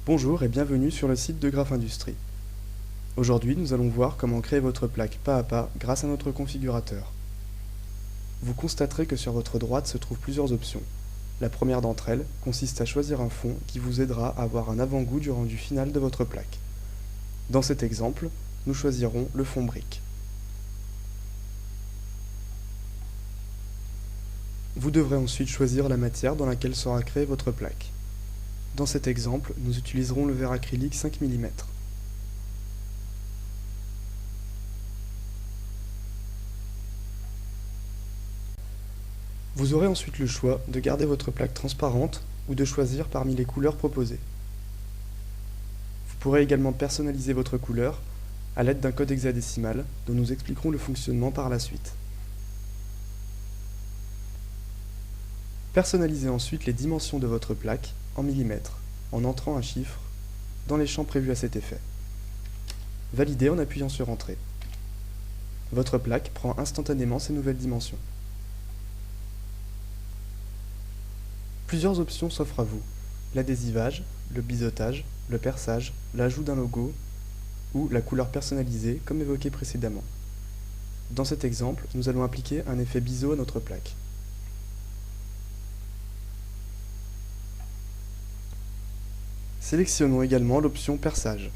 Bonjour et bienvenue sur le site de Graph Industrie. Aujourd'hui, nous allons voir comment créer votre plaque pas à pas grâce à notre configurateur. Vous constaterez que sur votre droite se trouvent plusieurs options. La première d'entre elles consiste à choisir un fond qui vous aidera à avoir un avant-goût du rendu final de votre plaque. Dans cet exemple, nous choisirons le fond brique. Vous devrez ensuite choisir la matière dans laquelle sera créée votre plaque. Dans cet exemple, nous utiliserons le verre acrylique 5 mm. Vous aurez ensuite le choix de garder votre plaque transparente ou de choisir parmi les couleurs proposées. Vous pourrez également personnaliser votre couleur à l'aide d'un code hexadécimal dont nous expliquerons le fonctionnement par la suite. Personnalisez ensuite les dimensions de votre plaque en millimètres en entrant un chiffre dans les champs prévus à cet effet. Validez en appuyant sur Entrée. Votre plaque prend instantanément ces nouvelles dimensions. Plusieurs options s'offrent à vous: l'adhésivage, le biseautage, le perçage, l'ajout d'un logo ou la couleur personnalisée comme évoqué précédemment. Dans cet exemple, nous allons appliquer un effet biseau à notre plaque. Sélectionnons également l'option perçage.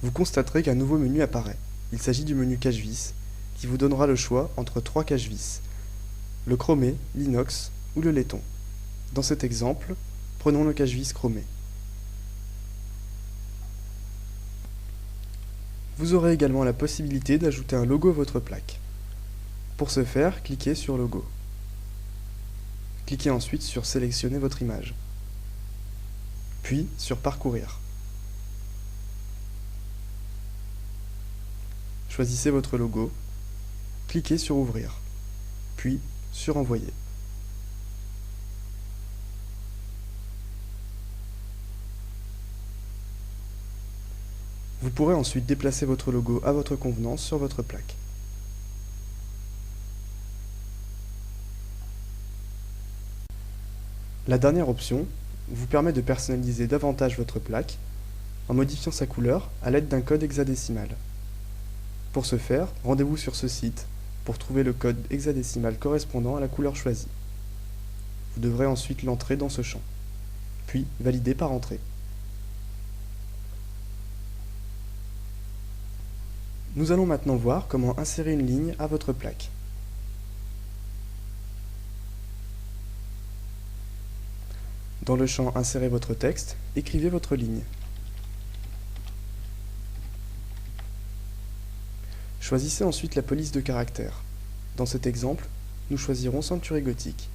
Vous constaterez qu'un nouveau menu apparaît. Il s'agit du menu cache-vis qui vous donnera le choix entre 3 cache-vis: le chromé, l'inox ou le laiton. Dans cet exemple, prenons le cache-vis chromé. Vous aurez également la possibilité d'ajouter un logo à votre plaque. Pour ce faire, cliquez sur Logo. Cliquez ensuite sur Sélectionner votre image, puis sur Parcourir. Choisissez votre logo, cliquez sur Ouvrir, puis sur Envoyer. Vous pourrez ensuite déplacer votre logo à votre convenance sur votre plaque. La dernière option vous permet de personnaliser davantage votre plaque en modifiant sa couleur à l'aide d'un code hexadécimal. Pour ce faire, rendez-vous sur ce site pour trouver le code hexadécimal correspondant à la couleur choisie. Vous devrez ensuite l'entrer dans ce champ, puis valider par entrée. Nous allons maintenant voir comment insérer une ligne à votre plaque. Dans le champ Insérer votre texte, écrivez votre ligne. Choisissez ensuite la police de caractères. Dans cet exemple, nous choisirons Century Gothic.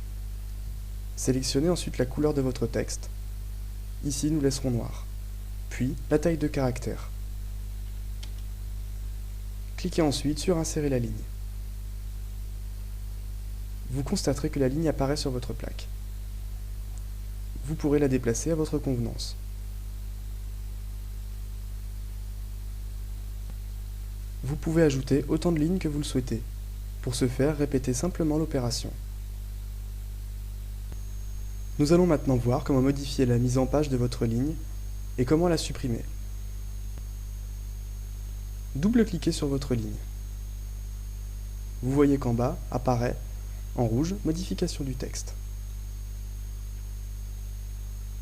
Sélectionnez ensuite la couleur de votre texte. Ici, nous laisserons noir. Puis, la taille de caractère. Cliquez ensuite sur Insérer la ligne. Vous constaterez que la ligne apparaît sur votre plaque. Vous pourrez la déplacer à votre convenance. Vous pouvez ajouter autant de lignes que vous le souhaitez. Pour ce faire, répétez simplement l'opération. Nous allons maintenant voir comment modifier la mise en page de votre ligne et comment la supprimer. Double-cliquez sur votre ligne. Vous voyez qu'en bas apparaît, en rouge, Modification du texte.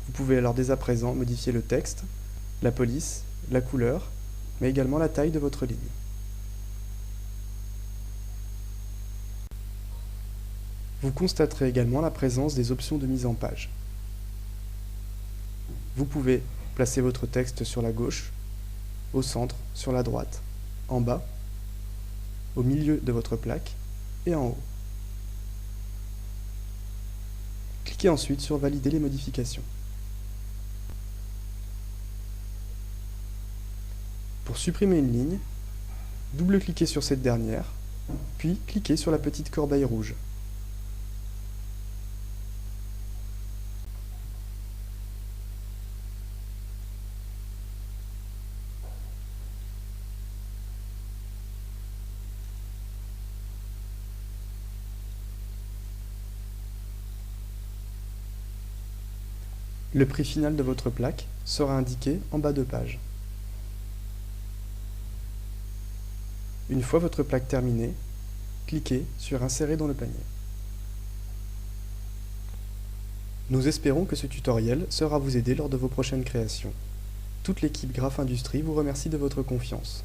Vous pouvez alors dès à présent modifier le texte, la police, la couleur, mais également la taille de votre ligne. Vous constaterez également la présence des options de mise en page. Vous pouvez placer votre texte sur la gauche, au centre, sur la droite, en bas, au milieu de votre plaque et en haut. Cliquez ensuite sur Valider les modifications. Pour supprimer une ligne, double-cliquez sur cette dernière, puis cliquez sur la petite corbeille rouge. Le prix final de votre plaque sera indiqué en bas de page. Une fois votre plaque terminée, cliquez sur Insérer dans le panier. Nous espérons que ce tutoriel saura vous aider lors de vos prochaines créations. Toute l'équipe Graph Industrie vous remercie de votre confiance.